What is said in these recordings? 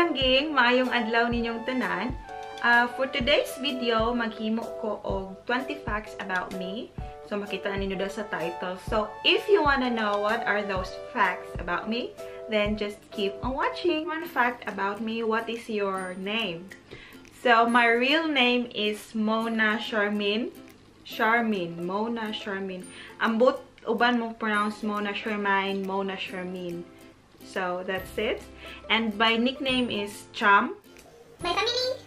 palanggeng, maayong adlaw ninyong tanan. For today's video, maghimo ko og 20 facts about me. So makita ninyo da sa title. So if you wanna know what are those facts about me, then just keep on watching. One fact about me, what is your name? So my real name is Mona Charmin. Mona Charmin. Ambot uban mo pronounce Mona Charmin, Mona Charmin. So that's it. And my nickname is Chum. My family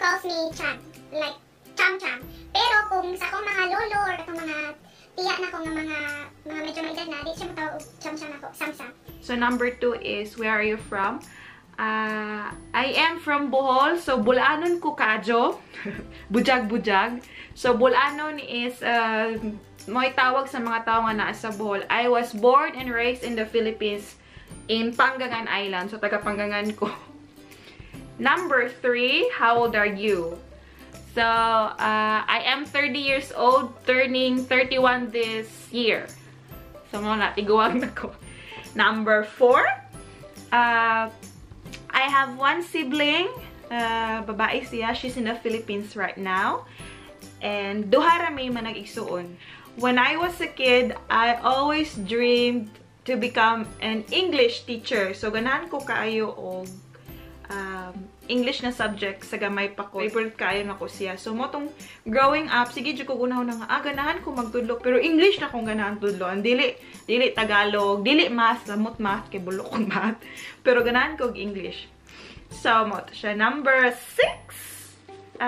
calls me Chum, like Chum. Pero kung sa akong mga lolo or akong mga tiya na ko nga mga medyo may edad na, di siya matawag Chum ako, Samsam. So number 2 is, where are you from? I am from Bohol. So Bulanon ko kadyo. Bujag. So Bulanon is may tawag sa mga tao nga naa sa Bohol. I was born and raised in the Philippines in Panggangan Island. So taga Panggangan ko. Number 3, how old are you? So I am 30 years old, turning 31 this year. So mga natiguang na ko. Number 4, I have one sibling, babae siya. She's in the Philippines right now. And duha ra may manag-igsuon. When I was a kid, I always dreamed to become an English teacher. So ganahan ko kaayo og English na subject sa gamay pa ko. Favorite kaayo na ko siya. So motong growing up, sige jud ko gunahon na nga ganahan ko magtudlo, pero English na kong ganahan tudlo. Dili Tagalog, dili math, samot math kay bulok kong math. Pero ganahan ko og English. So mo siya. Number 6.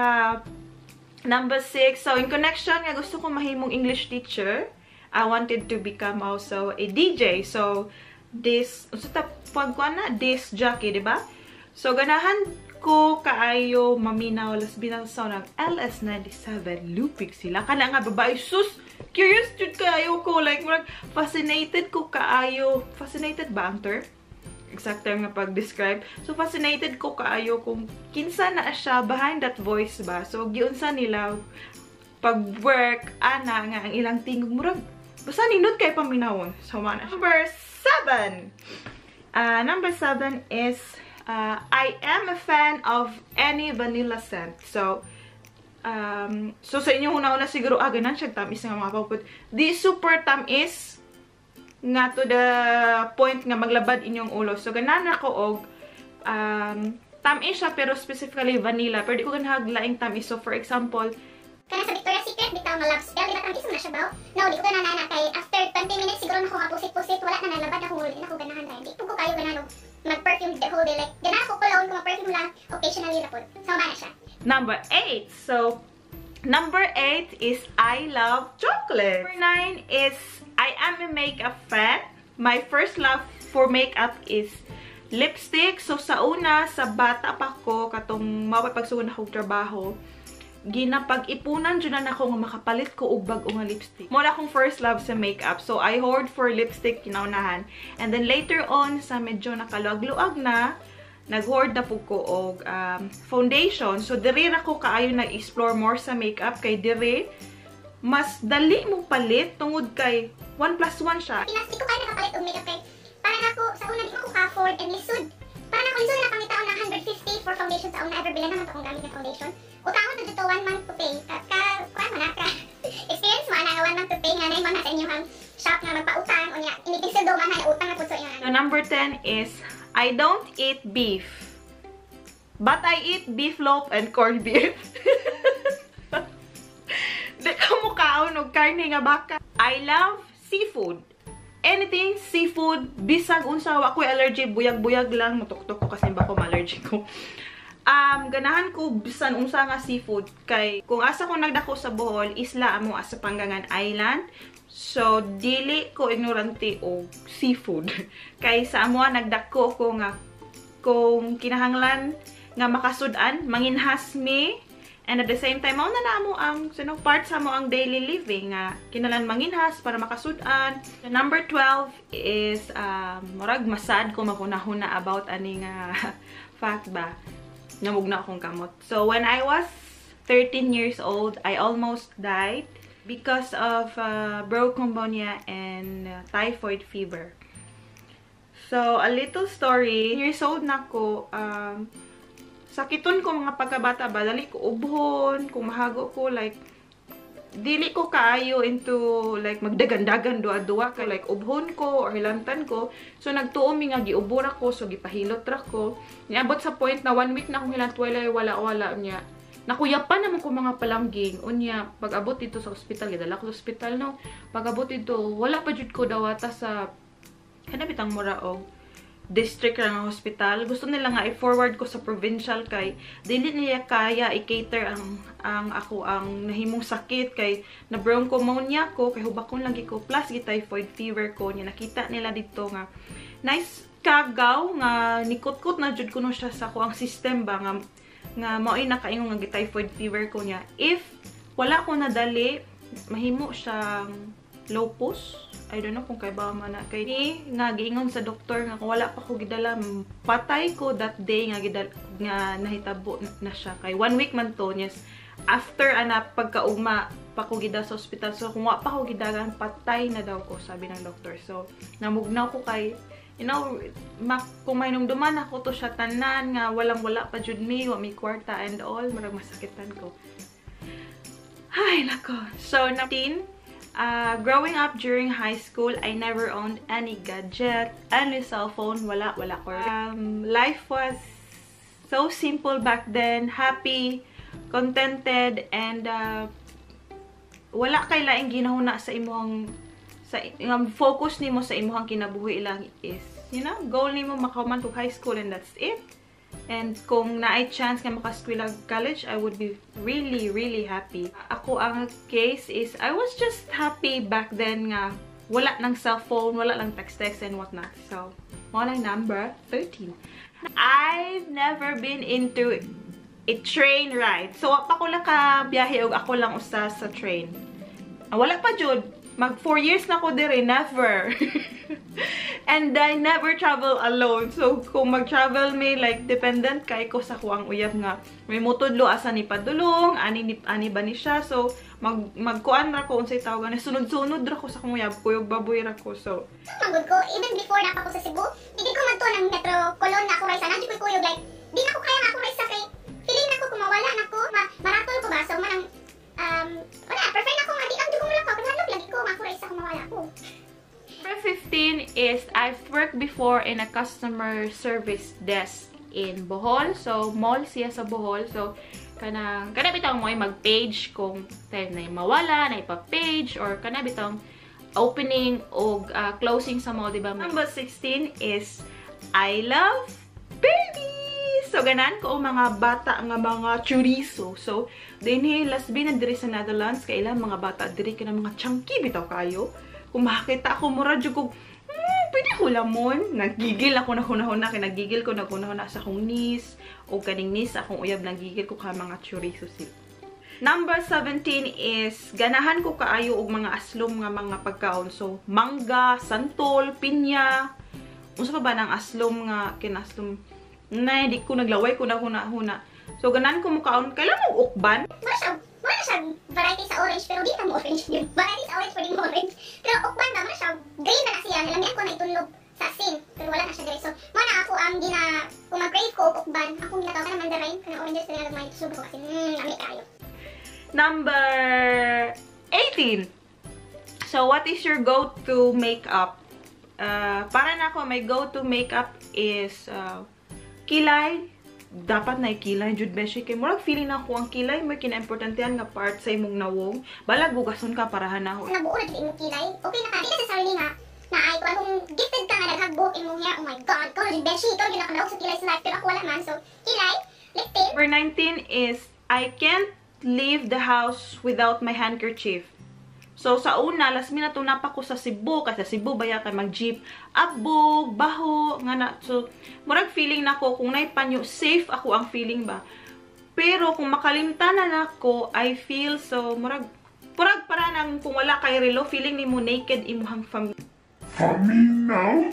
Number 6. So in connection nga gusto ko mahimong English teacher, I wanted to become also a DJ. So this disc jockey, diba? So ganahan ko kaayo maminaw las binasaw ng LS97 lupig sila kana nga babae. Sus, curious jud kaayo ko, like fascinated ko kaayo. Fascinated ba ang term? Exact term nga pag-describe. So fascinated ko kaayo kung kinsa na siya behind that voice ba. So giunsa nila pag-work ana nga ang ilang tingog murag basta nindot kay paminawon. So mana. Number 7. Number 7 is I am a fan of any vanilla scent. So sa inyo una-una siguro ganan siya tamis nga mga pagpud. Di super tamis nga to the point nga maglabad inyong ulo. So ganan ako og tamis siya pero specifically vanilla. Pero di ko ganahag laing tamis. So for example, kana sa Victoria's Secret bitaw nga love spell, di ba tamis mo na siya ba? No, di ko ganana kay after 20 minutes siguro nako kapusit-pusit, wala na nalabad ako ulo, na ko ganahan ra. Di ko kayo ganano mag-perfume the whole day, like ganahan ko cologne ko mag-perfume lang occasionally ra pod. So ba na siya. Number 8. So number 8 is I love chocolate. Number 9 is I am a makeup fan. My first love for makeup is lipstick. So sa una, sa bata pa ko, katong mapagsugon akong trabaho, ginapag-ipunan dyan na ako nga makapalit ko og bag-o nga lipstick. Muna akong first love sa makeup. So I hoard for lipstick kinaunahan. And then later on, sa medyo nakaluag-luag na, nag-hoard na po ko og foundation. So diri ra ko kaayo nag-explore more sa makeup kay diri mas dali mo palit tungod kay 1+1 siya. Pinasti ko kayo nakapalit og makeup kay para ako sa una di ko ka-afford and lisod. Para ako lisod na pangitaon na 150 for foundation sa una ever bilan naman akong gamit na foundation. Utangon na dito 1 month to pay. Kuha man ka. Experience mo na 1 month to pay nga na man sa inyong shop nga magpautang unya. Inipisil do man na utang na pud so inyo. So number 10 is I don't eat beef, but I eat beef loaf and corned beef. Di ka mukhaon og karne nga baka. I love seafood. Anything seafood, bisag unsa wa ko'y allergy, buyag-buyag lang mutok-tok ko kasi bako ma-allergy ko. Ganahan ko bisan unsa nga seafood kay kung asa ko nagdako sa Bohol, isla amo sa Panggangan Island. So dili ko ignorante og seafood. Kay sa amo nagdako ko nga kung kinahanglan nga makasud-an, manginhas me. And at the same time, mao na namo ang part sa mo ang daily living nga kinalan manginhas para makasud-an. So, number 12 is murag masad ko makunahuna about ani nga fact ba. Namugna akong kamot. So when I was 13 years old, I almost died because of broken pneumonia and typhoid fever. So, a little story. Years old na ko. Sakiton ko mga pagkabata ba, dali ko ubhon, kung mahago ko, like, dili ko kaayo into, like, magdagandagan duwa-duwa ka, like, ubhon ko, or hilantan ko. So, nagtuomi nga, giubura ko, so, gipahilot ra ko. Niabot sa point na 1 week na akong hilantwala, wala-wala niya. Nakuyapan naman ko mga palangging. Unya, pag-abot dito sa ospital, gidala ko sa ospital, no? Pag-abot dito, wala pa jud ko dawata sa, kanabitang muraog, district nga hospital. Gusto nila nga i-forward ko sa provincial kay dili niya kaya i-cater ang ako ang nahimong sakit kay na bronchopneumonia ko kay hubakon lagi ko plus typhoid fever ko niya nakita nila dito nga nice kagaw nga nikot-kot na jud kuno siya sa ko ang system ba nga mao'y nakaingon nga typhoid fever ko niya. If wala ko nadali mahimo siyang lupus. I don't know kung kay ba man na kay nga giingon sa doktor nga kung wala pa ko gidala patay ko that day nga nahitabo na siya kay 1 week man to yes after ana pagkauma pa ko gida sa ospital so kung wa pa ko gidagan patay na daw ko sabi ng doktor. So namugnaw ko kay you know kung may numduman ako to siya tanan nga wala pa jud mi wa mi kwarta and all marag masakitan ko. Ay nako. So 19 growing up during high school, I never owned any gadget, any cell phone, wala ko. Life was so simple back then, happy, contented, and wala kay laing ginahuna sa imong focus nimo sa imong kinabuhi lang is, you know, goal nimo makahuman to high school and that's it. And kung naay chance nga makaskwela college, I would be really happy. Ako ang case is, I was just happy back then nga wala ng cellphone, wala lang text and whatnot. So, wala number 13. I've never been into a train ride. So, pa ko lang ka biyahe og ako lang usa sa train. Wala pa jud. Mag 4 years na ko dire, never. And I never travel alone. So, kung mag-travel me, like, dependent kay ko sa kuang uyab nga. May mutudlo asa ni padulong, ani ba ni siya. So, magkuan ra ko unsay tawag na sunod-sunod ra ko sa kung uyab, kuyog baboy ra ko. So, magud ko, even before na ako sa Cebu, hindi ko man to ng metro kolon na ako ray sana, di ko kuyog, like, di na ko kaya nga ako ray sa kay, feeling na ko kung mawala na ko, maratol ko ba, so manang, wala, perfect na ko nga, di ang dugong lang ko, kanalog lagi ko, ako ray sa kung mawala ko. Number 15 is I've worked before in a customer service desk in Bohol. So, mall siya sa Bohol. So, kanabitang mo ay mag-page kung tayo na mawala, na ipa-page, or kanabitang opening o closing sa mall, diba? Number 16 is I love babies! So, ganan ko ang mga bata nga mga chorizo. So, dinhi last bin na diri sa Netherlands, kailan mga bata diri ka na mga chunky bitaw kayo. Kung makakita ako, mura dyan ko, pwede ko lamon. Nagigil ako na hunahuna, kaya nagigil ko na hunahuna sa akong niece, o kaning niece, akong uyab, nagigil ko ka mga chorizo sila. Number 17 is, ganahan ko kaayo og mga aslom nga mga pagkaon. So, mangga, santol, pinya, unsa pa ba ng aslom nga, kinaslom, na, di ko naglaway ko na hunahuna. So, ganahan ko mukaon, kailan mo ukban? Wala siya variety sa orange, pero di na mo orange. Variety sa orange, pwede mo orange. Pero ukban ba, wala siya green na na siya. Nalamihan ko na itunlog sa sin. Pero wala na siya dito. So, wala ako ang kung mag-crave ko ukban, akong ginataw ka na mandarin, kana oranges, kaya nagmay subo ko kasi, lami kayo. Number 18. So, what is your go-to makeup? Para na ako, my go-to makeup is kilay. Dapat na kilay jud beshi kay murag feeling na ko ang kilay may kinaimportantehan nga part sa imong nawong balag bugason ka para hanahon nabuo na imong kilay okay na ka di sa sarili nga na ay kung gifted ka nga naghagbok imong hair oh my god ko jud beshi ito gyud nakanawog sa kilay sa life pero ako wala man so kilay lifted. Number 19 is I can't leave the house without my handkerchief. So, sa una, last minute na pa ko sa Cebu. Kasi sa Cebu, baya kay mag-jeep. Abog, baho, nga na. So, murag feeling na ko, kung naipanyo, safe ako ang feeling ba. Pero, kung makalimtanan ako, I feel so, murag para nang kung wala kay relo, feeling ni mo naked imuhang family. Now?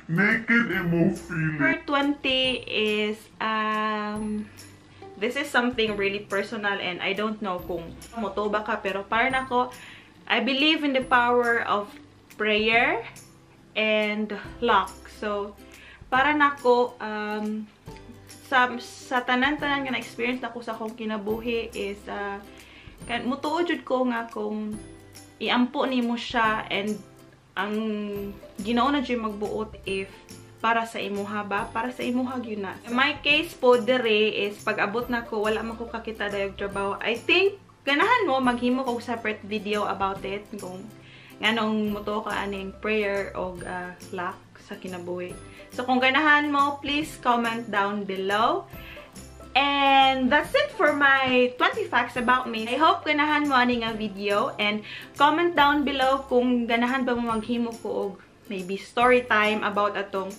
Naked imo feeling. Number 20 is, this is something really personal and I don't know kung motoba ka pero para nako I believe in the power of prayer and lock. So para nako sa tanan-tanan nga na-experience nako sa akong kinabuhi is mutuod jud ko nga kung iampo nimo siya, and ang Ginoo na jud magbuot if para sa imuha ba, para sa imuha gyud na. In my case po dere is pag abot na ko wala man ko kakita dayog trabaho, I think ganahan mo maghimo ko separate video about it kung nganong muto ka aning prayer o luck sa kinabuhi. So kung ganahan mo, please comment down below. And that's it for my 20 facts about me. I hope ganahan mo ani nga video, and comment down below kung ganahan ba mo maghimo ko og maybe story time about atong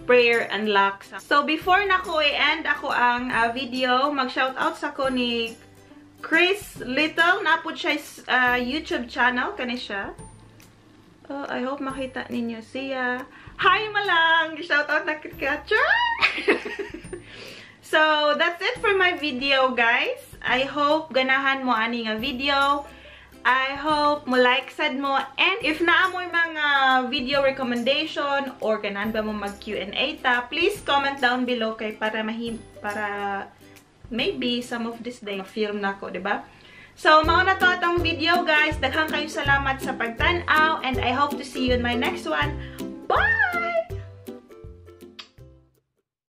prayer and luck. So before na ko i-end ako ang video, mag-shoutout sa ko ni Chris Little, napod siya YouTube channel kani siya. I hope makita ninyo siya. Hi malang! Shoutout na kitcatcher! So, that's it for my video, guys. I hope ganahan mo ani nga video. I hope mo like sad mo. And if naamoy mga video recommendation or ganahan ba mo mag Q&A ta, please comment down below kay para maybe some of this day film na ko, diba? So, mauna to atong video, guys. Daghang kayo salamat sa pagtan-aw, and I hope to see you in my next one. Bye!